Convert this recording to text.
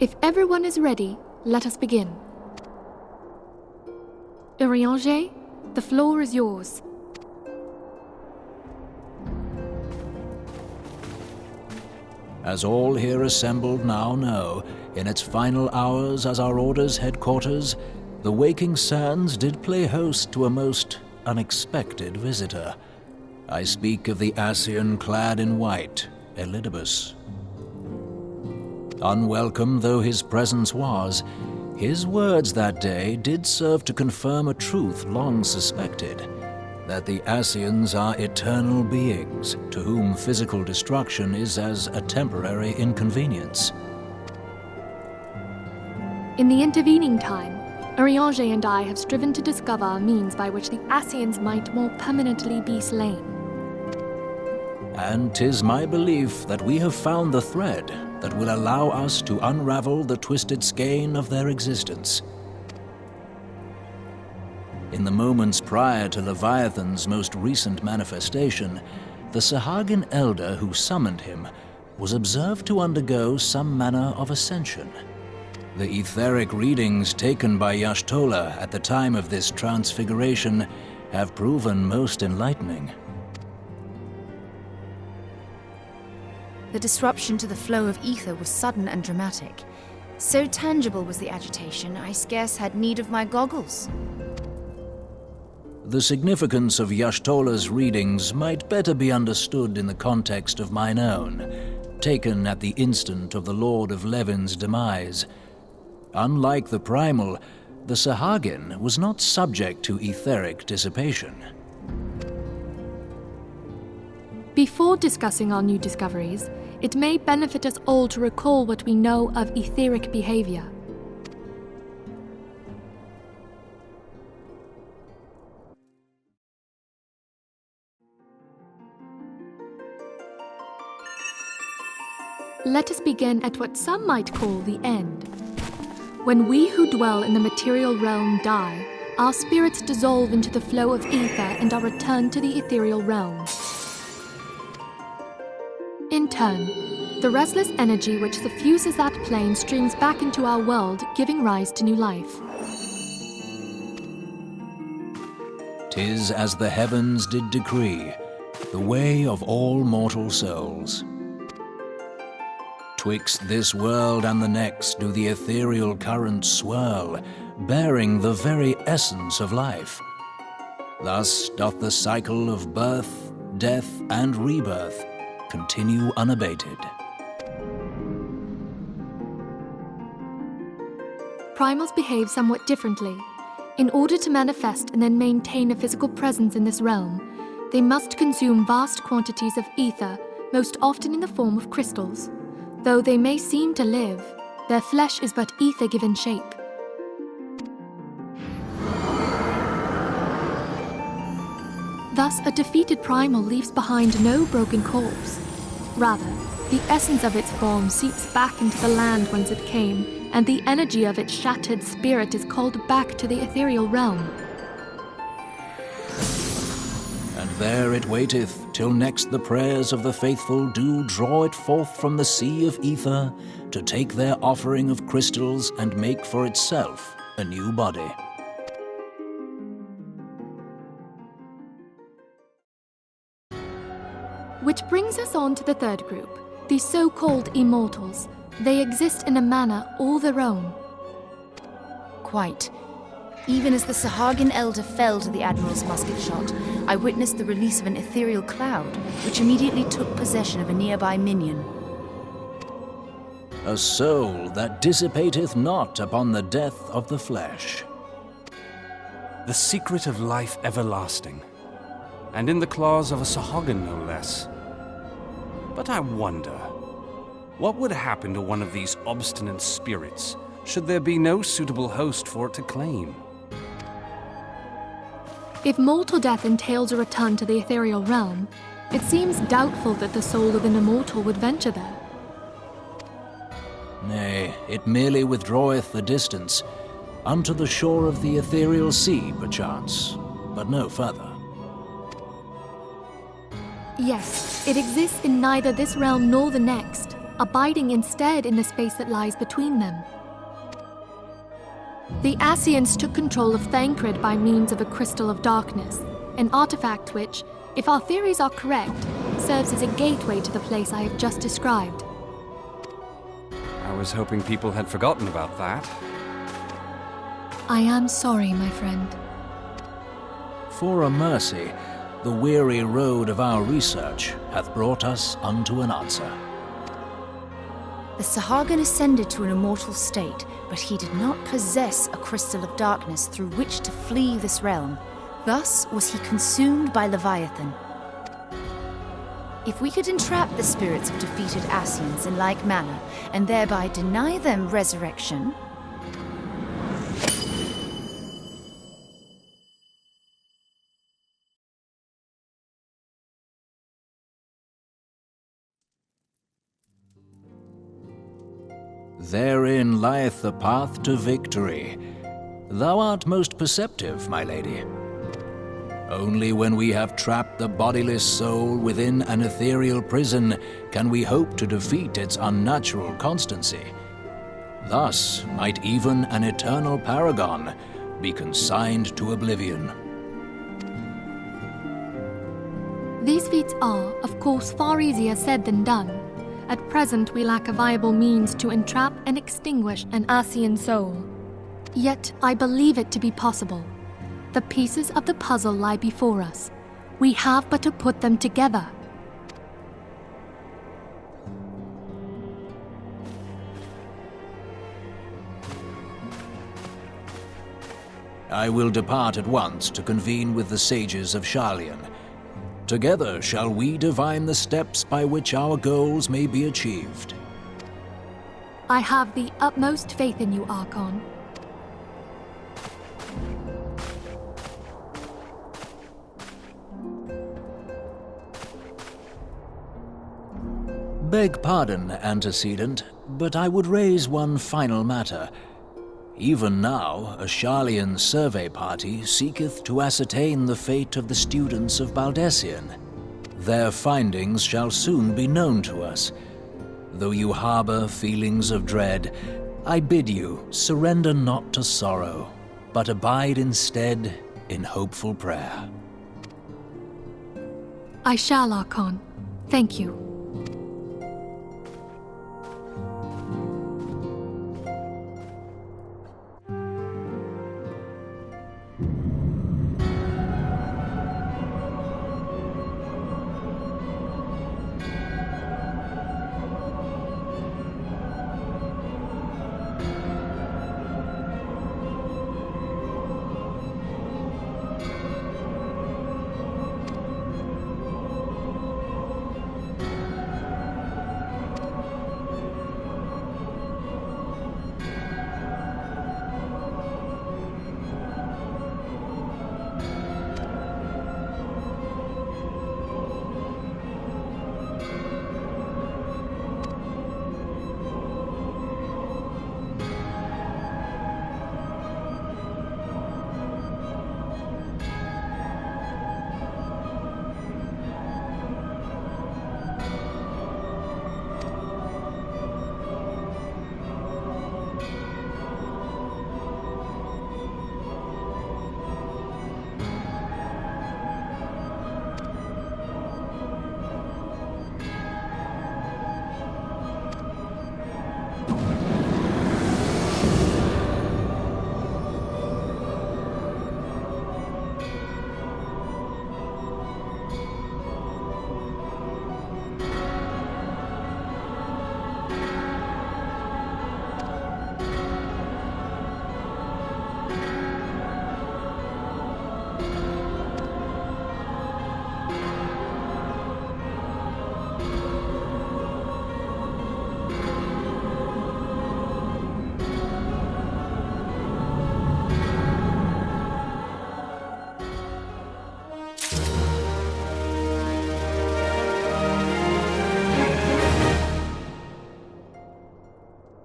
If everyone is ready, let us begin. Urianger, the floor is yours. As all here assembled now know, in its final hours as our Order's headquarters, the waking sands did play host to a most unexpected visitor. I speak of the Ascian clad in white, Elidibus. Unwelcome though his presence was, his words that day did serve to confirm a truth long suspected, that the Ascians are eternal beings, to whom physical destruction is as a temporary inconvenience. In the intervening time, Urianger and I have striven to discover a means by which the Ascians might more permanently be slain. And 'tis my belief that we have found the thread that will allow us to unravel the twisted skein of their existence. In the moments prior to Leviathan's most recent manifestation, the Sahagin elder who summoned him was observed to undergo some manner of ascension. The etheric readings taken by Y'shtola at the time of this transfiguration have proven most enlightening. The disruption to the flow of ether was sudden and dramatic. So tangible was the agitation, I scarce had need of my goggles. The significance of Y'shtola's readings might better be understood in the context of mine own, taken at the instant of the Lord of Levin's demise. Unlike the primal, the Sahagin was not subject to etheric dissipation. Before discussing our new discoveries, it may benefit us all to recall what we know of etheric behavior. Let us begin at what some might call the end. When we who dwell in the material realm die, our spirits dissolve into the flow of ether and are returned to the ethereal realm. In turn, the restless energy which suffuses that plane streams back into our world, giving rise to new life. 'Tis as the heavens did decree, the way of all mortal souls. Twixt this world and the next do the ethereal currents swirl, bearing the very essence of life. Thus doth the cycle of birth, death, and rebirth continue unabated. Primals behave somewhat differently. In order to manifest and then maintain a physical presence in this realm, they must consume vast quantities of ether, most often in the form of crystals. Though they may seem to live, their flesh is but ether given shape. Thus, a defeated primal leaves behind no broken corpse. Rather, the essence of its form seeps back into the land whence it came, and the energy of its shattered spirit is called back to the ethereal realm. And there it waiteth, till next the prayers of the faithful do draw it forth from the sea of ether, to take their offering of crystals and make for itself a new body. Which brings us on to the third group, the so-called immortals. They exist in a manner all their own. Quite. Even as the Sahagin elder fell to the Admiral's musket shot, I witnessed the release of an ethereal cloud, which immediately took possession of a nearby minion. A soul that dissipateth not upon the death of the flesh. The secret of life everlasting, and in the claws of a Sahagin no less. But I wonder, what would happen to one of these obstinate spirits, should there be no suitable host for it to claim? If mortal death entails a return to the ethereal realm, it seems doubtful that the soul of an immortal would venture there. Nay, it merely withdraweth the distance, unto the shore of the ethereal sea, perchance, but no further. Yes, it exists in neither this realm nor the next. abiding instead in the space that lies between them. The Ascians took control of Thancred by means of a crystal of darkness, an artifact which, if our theories are correct, serves as a gateway to the place I have just described. I was hoping people had forgotten about that. I am sorry, my friend. For a mercy, the weary road of our research hath brought us unto an answer. The Sahagin ascended to an immortal state, but he did not possess a crystal of darkness through which to flee this realm. Thus was he consumed by Leviathan. If we could entrap the spirits of defeated Ascians in like manner, and thereby deny them resurrection... Therein lieth the path to victory. Thou art most perceptive, my lady. Only when we have trapped the bodiless soul within an ethereal prison can we hope to defeat its unnatural constancy. Thus might even an eternal paragon be consigned to oblivion. These feats are, of course, far easier said than done. At present, we lack a viable means to entrap and extinguish an Ascian soul. Yet, I believe it to be possible. The pieces of the puzzle lie before us. We have but to put them together. I will depart at once to convene with the sages of Sharlayan. Together shall we divine the steps by which our goals may be achieved. I have the utmost faith in you, Archon. Beg pardon, antecedent, but I would raise one final matter. Even now, a Sharlayan survey party seeketh to ascertain the fate of the students of Baldessian. Their findings shall soon be known to us. Though you harbor feelings of dread, I bid you surrender not to sorrow, but abide instead in hopeful prayer. I shall, Archon. Thank you.